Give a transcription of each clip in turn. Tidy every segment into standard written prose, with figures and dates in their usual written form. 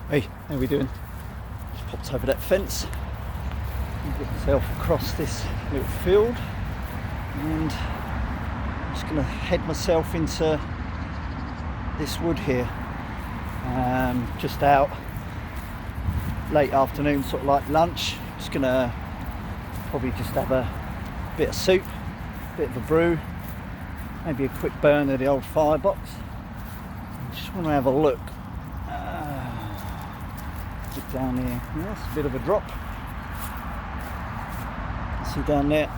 Hey, how we doing? Just popped over that fence and get myself across this little field, and I'm just going to head myself into this wood here. Just out late afternoon, sort of like lunch. Just going to probably just have a bit of soup, a bit of a brew, maybe a quick burn of the old firebox. Just want to have a look. Get down here. Yes, a bit of a drop. See down there.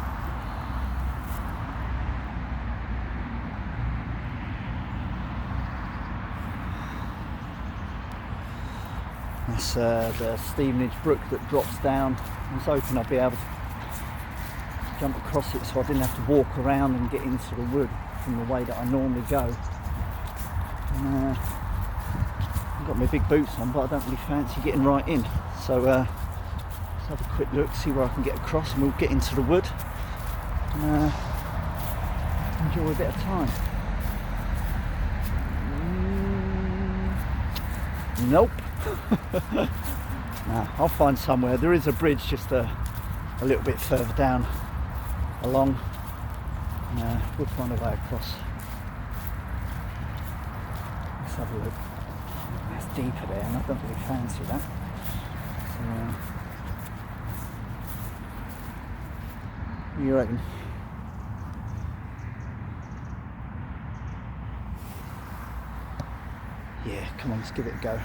That's the Stevenage brook that drops down. I was hoping I'd be able to jump across it so I didn't have to walk around and get into the wood from the way that I normally go. I've got my big boots on, but I don't really fancy getting right in. So let's have a quick look, see where I can get across, and we'll get into the wood and enjoy a bit of time. Nope. Nah, I'll find somewhere. There is a bridge just a little bit further down along. We'll find a way across. Let's have a look. That's deeper there, and I don't really fancy that. So, what do you reckon? Yeah, come on, let's give it a go.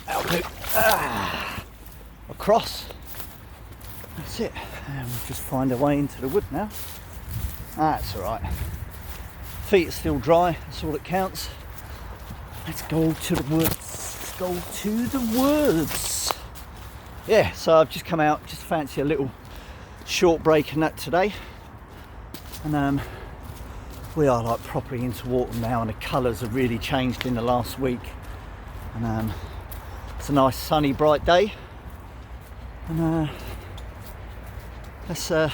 That'll do. Across. That's it. And we'll just find a way into the wood now. That's alright. Feet are still dry, that's all that counts. Let's go to the woods. Let's go to the woods. Yeah, so I've just come out, just fancy a little short break in that today. And we are like properly into autumn now, and the colours have really changed in the last week. And it's a nice sunny bright day. And let's go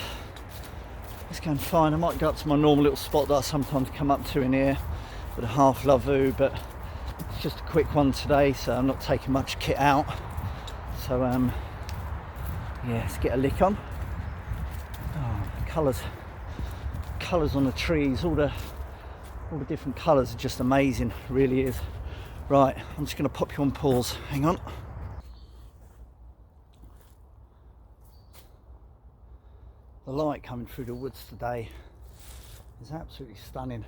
and find, I might go up to my normal little spot that I sometimes come up to in here with a half lavu, but it's just a quick one today, so I'm not taking much kit out. So yeah, let's get a lick on. Oh, the colours on the trees, all the different colours are just amazing, it really is. Right, I'm just going to pop you on pause, hang on. The light coming through the woods today is absolutely stunning.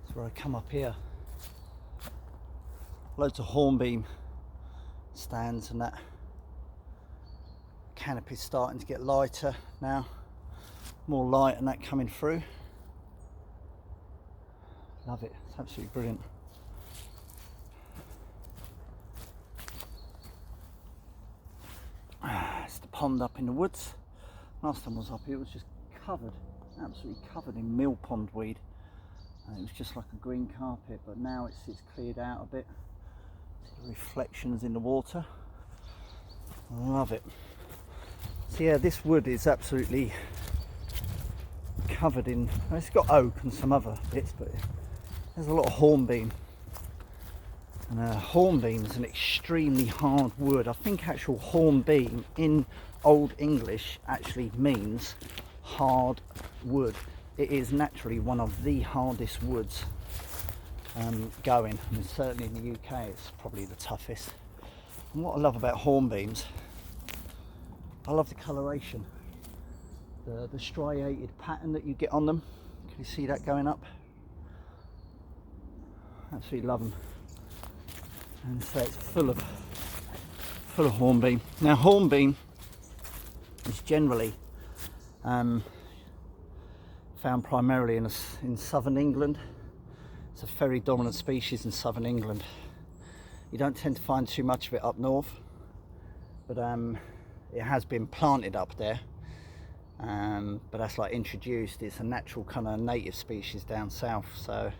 That's where I come up here. Loads of hornbeam stands, and that canopy's starting to get lighter now. More light and that coming through. Love it, it's absolutely brilliant. It's the pond up in the woods. Last time I was up here, it was just covered, absolutely covered in mill pondweed, and it was just like a green carpet, but now it's cleared out a bit. The reflections in the water, love it. So yeah, this wood is absolutely covered in, well, it's got oak and some other bits, but there's a lot of hornbeam. And hornbeam is an extremely hard wood. I think actual hornbeam in Old English actually means hard wood. It is naturally one of the hardest woods going, and certainly in the UK it's probably the toughest. And what I love about hornbeams, I love the coloration, the striated pattern that you get on them. Can you see that going up? Absolutely love them. And so it's full of hornbeam. Now hornbeam is generally found primarily in southern England. It's a very dominant species in southern England. You don't tend to find too much of it up north, but it has been planted up there. But that's like introduced. It's a natural kind of native species down south. So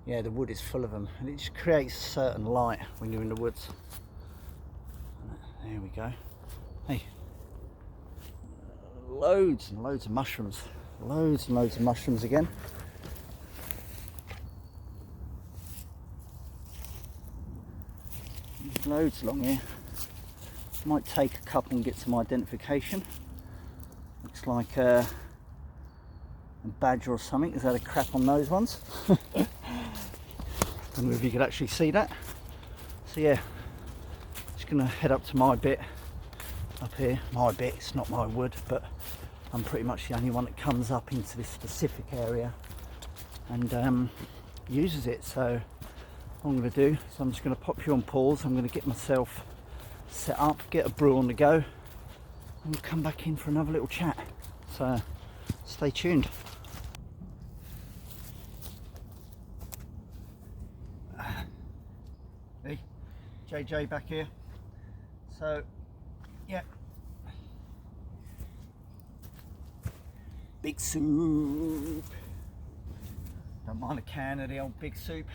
yeah, the wood is full of them, and it just creates a certain light when you're in the woods. There we go. Hey, loads and loads of mushrooms. Loads and loads of mushrooms again. There's loads along here. Might take a couple and get some identification. Looks like a badger or something has had a crap on those ones. Don't know if you could actually see that. So yeah, just gonna head up to my bit up here. My bit, it's not my wood, but I'm pretty much the only one that comes up into this specific area and uses it. So what I'm going to do is I'm just going to pop you on pause. I'm going to get myself set up, get a brew on the go, and we'll come back in for another little chat. So stay tuned. Hey, JJ back here. So yeah, big soup. Don't mind a can of the old big soup.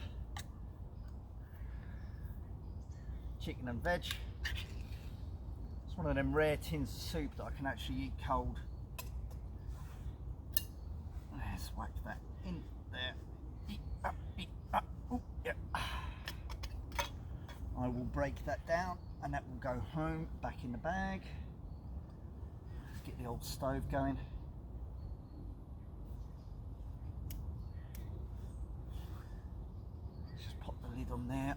Chicken and veg. It's one of them rare tins of soup that I can actually eat cold. Let's whack that in there. Eat up, eat up. Ooh, yeah. I will break that down and that will go home back in the bag. Let's get the old stove going. Let's just pop the lid on there.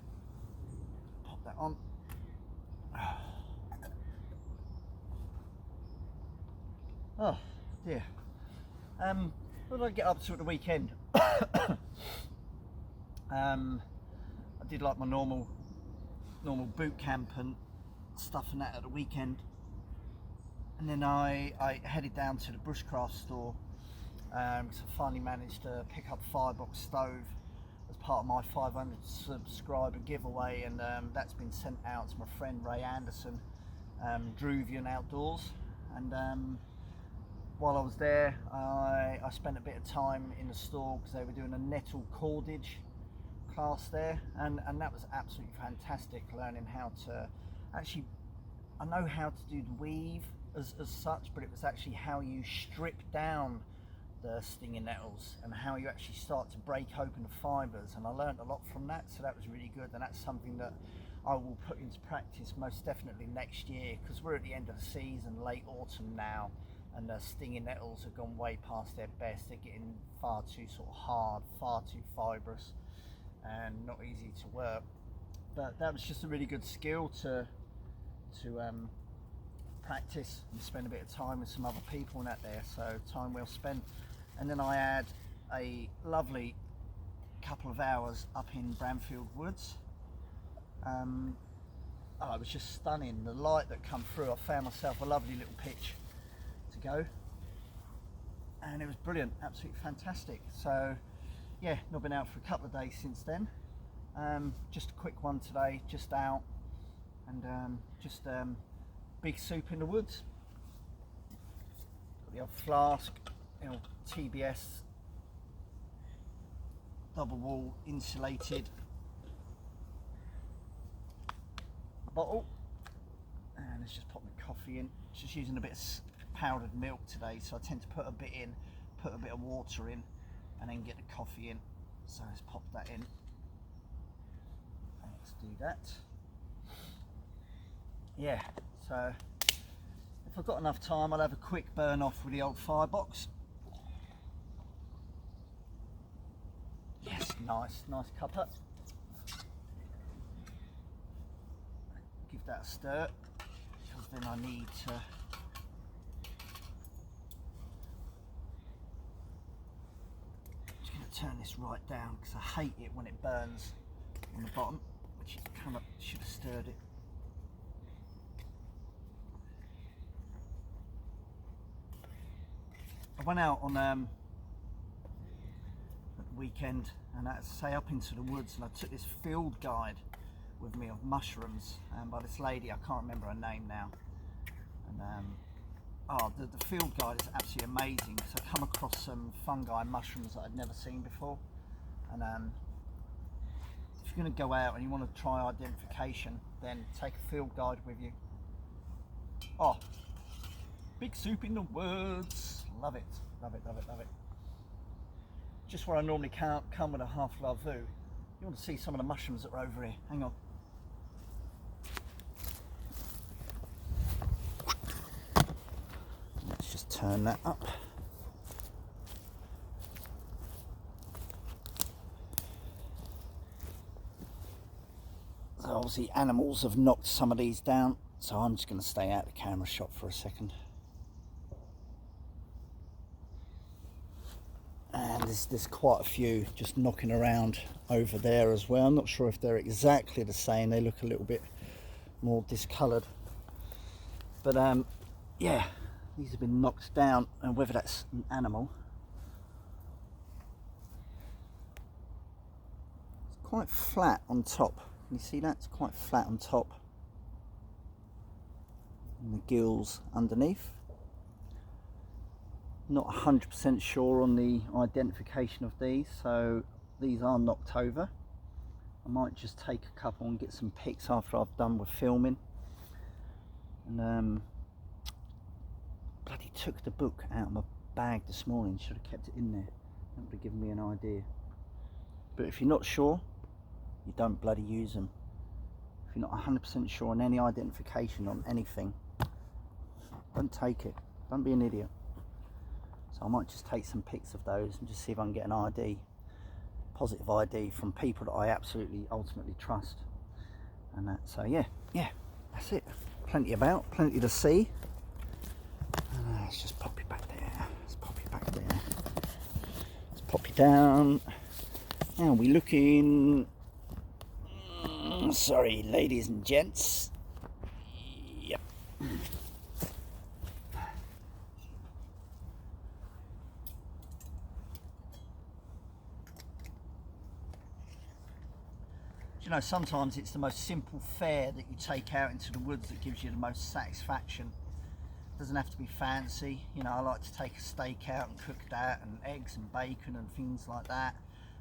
Pop that on. Oh dear. What did I get up to at the weekend? I did like my normal boot camp and stuff and that at the weekend, and then I headed down to the Bushcraft store because I finally managed to pick up a Firebox stove as part of my 500 subscriber giveaway, and that's been sent out to my friend Ray Anderson, Druvian Outdoors. And while I was there, I spent a bit of time in the store because they were doing a nettle cordage class there, and that was absolutely fantastic, learning how to actually, I know how to do the weave as such, but it was actually how you strip down the stinging nettles and how you actually start to break open the fibres, and I learned a lot from that, so that was really good, and that's something that I will put into practice most definitely next year, because we're at the end of the season, late autumn now, and the stinging nettles have gone way past their best. They're getting far too sort of hard, far too fibrous and not easy to work. But that was just a really good skill to practice and spend a bit of time with some other people and that there, so time well spent. And then I had a lovely couple of hours up in Bramfield Woods. Oh, it was just stunning, the light that come through. I found myself a lovely little pitch to go, and it was brilliant, absolutely fantastic. So yeah, not been out for a couple of days since then. Just a quick one today, just out, and just big soup in the woods. Got the old flask, you know, TBS double wall insulated bottle, and let's just pop my coffee in. Just using a bit of powdered milk today, so I tend to put a bit in, put a bit of water in, and then get the coffee in. So let's pop that in. Let's do that. Yeah, so if I've got enough time, I'll have a quick burn off with the old Firebox. Yes, nice cuppa. Give that a stir, because then I need to turn this right down, because I hate it when it burns on the bottom, which it kind of should have stirred it. I went out on at the weekend, and I say up into the woods, and I took this field guide with me of mushrooms by this lady, I can't remember her name now, and the field guide is absolutely amazing, because I come across some fungi and mushrooms that I'd never seen before. And if you're going to go out and you want to try identification, then take a field guide with you. Oh, Big soup in the woods. Love it, love it, love it, love it. Just where I normally can't come with a half la vue. You want to see some of the mushrooms that are over here. Hang on. Let's just turn that up. So obviously animals have knocked some of these down, so I'm just going to stay out of the camera shot for a second. And there's quite a few just knocking around over there as well. I'm not sure if they're exactly the same. They look a little bit more discoloured. But yeah, these have been knocked down, and whether that's an animal. It's quite flat on top. Can you see that? It's quite flat on top. And the gills underneath. Not 100% sure on the identification of these, so these are knocked over. I might just take a couple and get some pics after I've done with filming. And bloody took the book out of my bag this morning. Should have kept it in there. That would have given me an idea. But if you're not sure, you don't bloody use them. If you're not 100% sure on any identification on anything, don't take it. Don't be an idiot. So I might just take some pics of those and just see if I can get an ID, positive ID from people that I absolutely ultimately trust. And that, so yeah, that's it. Plenty about, plenty to see. Let's just pop it back there. Let's pop it back there. Let's pop it down. Now we looking. Sorry, ladies and gents. Yep. You know, sometimes it's the most simple fare that you take out into the woods that gives you the most satisfaction. It doesn't have to be fancy. You know, I like to take a steak out and cook that, and eggs and bacon and things like that,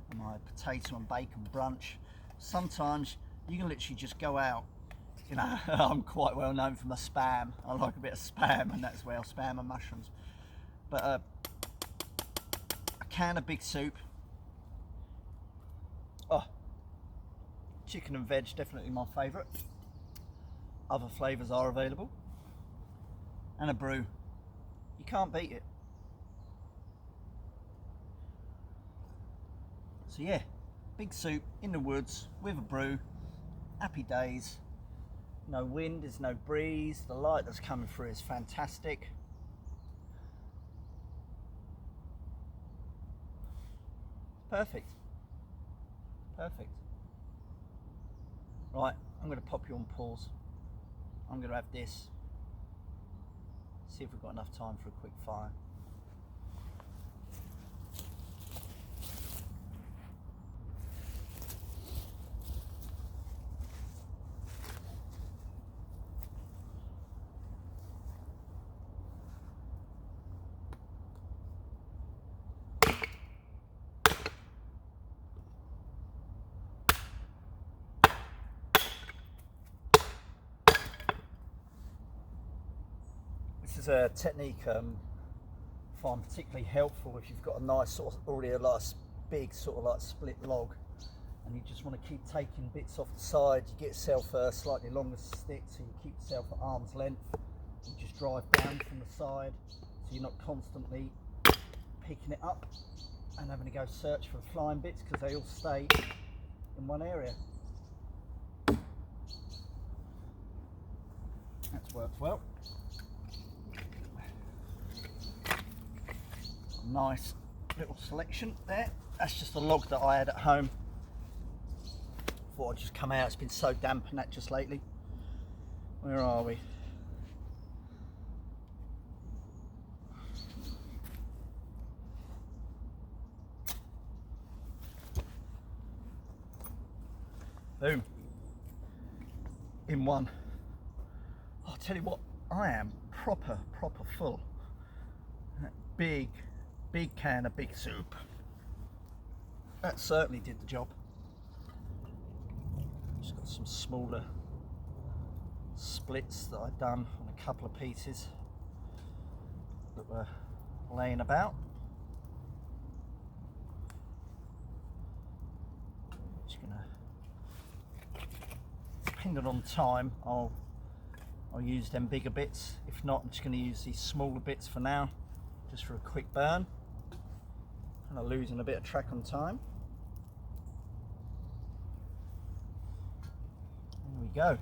and my potato and bacon brunch. Sometimes you can literally just go out. You know, I'm quite well known for my spam. I like a bit of spam, and that's well, spam and mushrooms. But a can of big soup. Oh, chicken and veg, definitely my favourite. Other flavours are available. And a brew. You can't beat it. So yeah, big soup in the woods with a brew. Happy days. No wind, there's no breeze. The light that's coming through is fantastic. Perfect. Perfect. Right, I'm going to pop you on pause. I'm going to have this. See if we've got enough time for a quick fire. This is a technique I find particularly helpful if you've got a nice sort of already a nice big sort of like split log, and you just want to keep taking bits off the side. You get yourself a slightly longer stick, so you keep yourself at arm's length. You just drive down from the side, so you're not constantly picking it up and having to go search for the flying bits, because they all stay in one area. That's worked well. Nice little selection there. That's just a log that I had at home. Thought I'd just come out. It's been so damp and that just lately. Where are we? Boom. In one. Oh, I'll tell you what, I am proper full. That big can of big soup. That certainly did the job. Just got some smaller splits that I've done on a couple of pieces. that were laying about. Just gonna, depending on time, I'll use them bigger bits. If not, I'm just gonna use these smaller bits for now, just for a quick burn. Kind of losing a bit of track on time. There we go.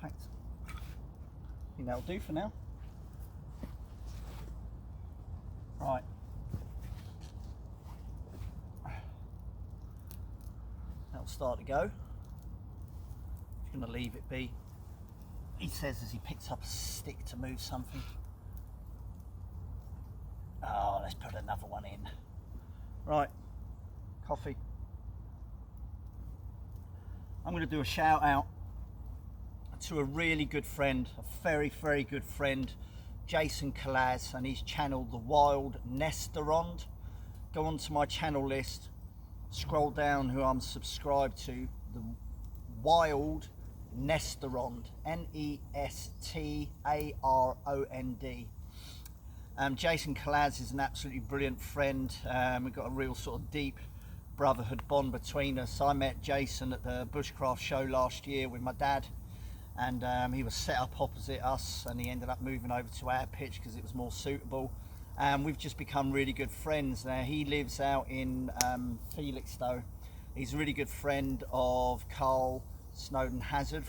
Thanks. I think that'll do for now. Right. That'll start to go. Just going to leave it be. He says as he picks up a stick to move something. Oh, let's put another one in. Right, coffee. I'm going to do a shout out to a really good friend, a very, very good friend, Jason Kalaz, and his channel, The Wild Nestarond. Go onto my channel list, scroll down who I'm subscribed to, The Wild Nestarond, N-E-S-T-A-R-O-N-D. Jason Kalaz is an absolutely brilliant friend. We've got a real sort of deep brotherhood bond between us. I met Jason at the Bushcraft show last year with my dad, and he was set up opposite us, and he ended up moving over to our pitch because it was more suitable. And we've just become really good friends. Now he lives out in Felixstowe. He's a really good friend of Carl Snowden Hazard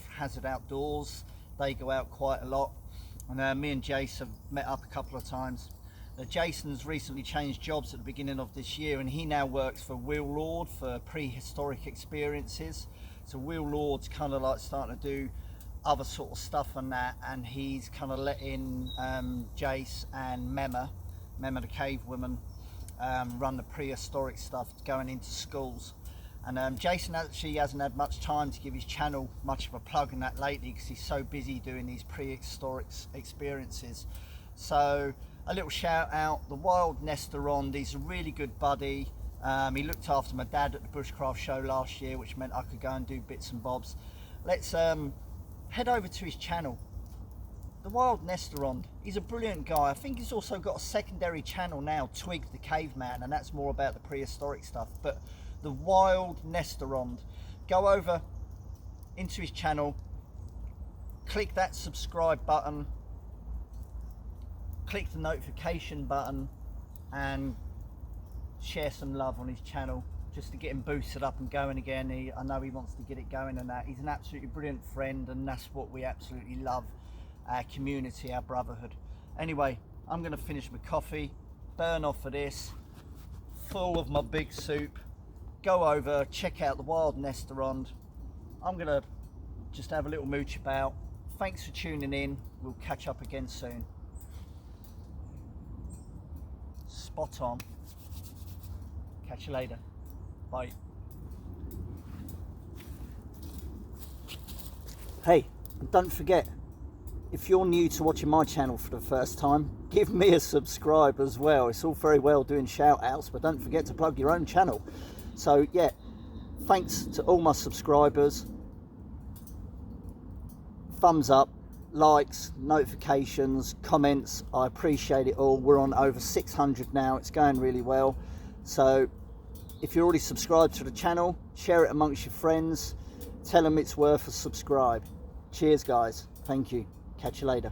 Outdoors. They go out quite a lot, and me and Jason have met up a couple of times. Jason's recently changed jobs at the beginning of this year, and he now works for Wheel Lord for prehistoric experiences. So Wheel Lord's kind of like starting to do other sort of stuff on that, and he's kind of letting Jace and Mema the cave woman, run the prehistoric stuff going into schools. And Jason actually hasn't had much time to give his channel much of a plug in that lately because he's so busy doing these prehistoric experiences. So a little shout out, The Wild Nestarond. He's a really good buddy. He looked after my dad at the Bushcraft show last year, which meant I could go and do bits and bobs. Let's head over to his channel, The Wild Nestarond. He's a brilliant guy. I think he's also got a secondary channel now, Twig the Caveman, and that's more about the prehistoric stuff. But The Wild Nestarond, go over into his channel, click that subscribe button, click the notification button, and share some love on his channel just to get him boosted up and going again. I know he wants to get it going and that. He's an absolutely brilliant friend, and that's what we absolutely love, our community, our brotherhood. Anyway, I'm going to finish my coffee, burn off of this, full of my big soup. Go over, check out The Wild Nestarond. I'm going to just have a little mooch about. Thanks for tuning in. We'll catch up again soon. Spot on. Catch you later. Bye. Hey, and don't forget, if you're new to watching my channel for the first time, give me a subscribe as well. It's all very well doing shout outs, but don't forget to plug your own channel. So yeah, thanks to all my subscribers. Thumbs up, likes, notifications, comments, I appreciate it all. We're on over 600 now, it's going really well. So if you're already subscribed to the channel, share it amongst your friends, tell them it's worth a subscribe. Cheers guys, thank you, catch you later.